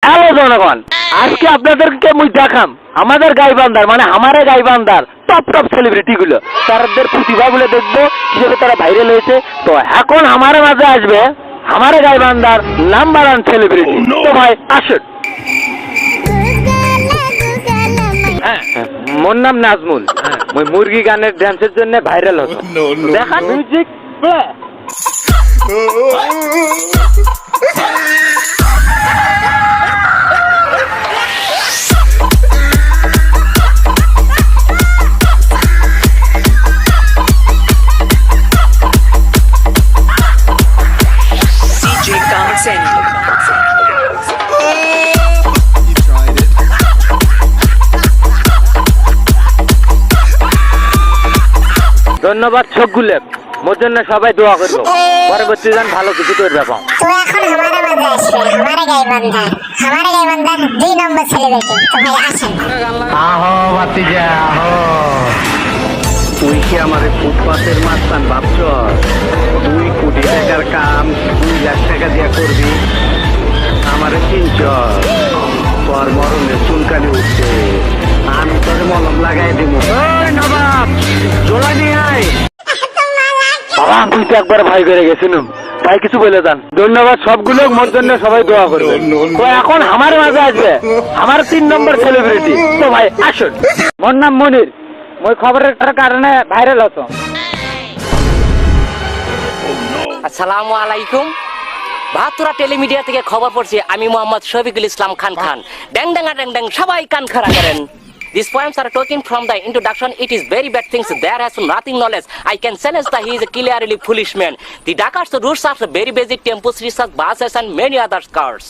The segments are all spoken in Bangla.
হ্যালো জনগণ, আজকে আপনাদেরকে মুই দেখাম আমাদের গাইবান্ধার মানে আমারে গাইবান্ধার টপ টপ সেলিব্রিটি গুলো তাদের প্রতিভাগুলো দেখবো কিভাবে তারা ভাইরাল হয়েছে। তো এখন আমার মাঝে আসবে আমারে গাইবান্ধার নাম্বার 1 সেলিব্রিটি। তো ভাই আসুন। মোর নাম নাজমুল। মুই মুরগি গানের ড্যান্সের জন্য ভাইরাল হতো। দেখা মিউজিক প্লে। ধন্যবাদ সকলে, মোর জন্য সবাই দোয়া করবো, পরবর্তী দিন ভালো কিছু করবে। তো এখন हमारे মাঝে আসবে हमारे गाइबांधा 2 নম্বর সেলিব্রিটি। তো ভাই আসেন। আহো বাতিজা আহো, তুই কি আমারে ফুটপাতের মাস্তান ভাবছ? 2 কোটি টাকার কাম 2 লাখ টাকা দিয়া করবি? আমারে চিনছ? তোর মরণে চুলকানি উঠছে, আমি তোর মলম লাগাই দিব। ওই নবাব জোড়া নিয়ে আয়। বাবা তুই তো একবার ভাই করে গেছিস, ভাই কিছু বলে যান। ধন্যবাদ সবগুলো, মোর জন্য সবাই দোয়া করবে। তো এখন আমার মাঝে আসবে আমার 3 নম্বর সেলিব্রিটি। তো ভাই আসুন। মোর নাম মনির, মই খবরের কারণে ভাইরাল হতো। আসসালামু আলাইকুম। 72 টেলিমিডিয়া থেকে খবর পড়ছি, আমি মোহাম্মদ শফিকুল ইসলাম খান খান। ড্যাং ড্যাঙ্গা ড্যাং ড্যাং সবাই কান খাড়া করেন। These poems are taken from the introduction. It is very bad things. There has nothing knowledge. I can sense that he is a clearly foolish man. The Dakar's routes are very basic tempos, research, buses and many other cars.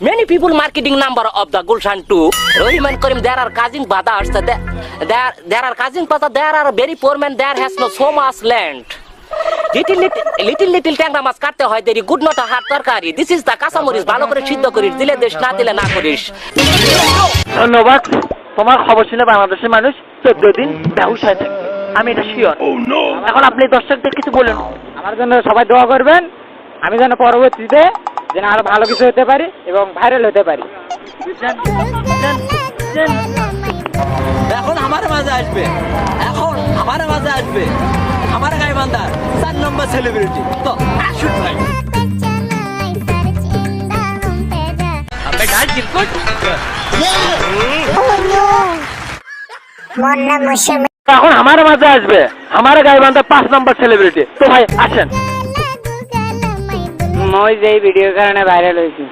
Many people marketing number of the Gulshan 2. Rahim and Karim, there are cousin brothers. There are cousin brothers. There are very poor men. There has no so much land. Little ট্যাংরা মাছ কাটতে হয় দেরি, গুড নট হাত তরকারি। দিস ইজ দ্য কাঁচামরিচ, ভালো করে সিদ্ধ করিস, দিলে দেশ না দিলে না করিস। ধন্যবাদ। তোমার খবর শুনে বাংলাদেশের মানুষ 14 দিন বেহুশ হয়ে থাকবে, আমি এটা শিওর। এখন আপনি দর্শকদের কিছু বলুন। আমার জন্য সবাই দোয়া করবেন, আমি যেন পরবর্তীতে যেন আরো ভালো কিছু হতে পারি এবং ভাইরাল হতে পারি। এখন আমার মাঝে আসবে আমার গাইবান্ধার 4 নম্বর সেলিব্রিটি। তো আসুন ভাই। মোর নাম মুশিম। এখন আমার মাঝে আসবে আমার গাইবান্ধার 5 নম্বর সেলিব্রিটি। তো ভাই আসেন। মই যে ভিডিওর কারণে ভাইরাল হয়েছি।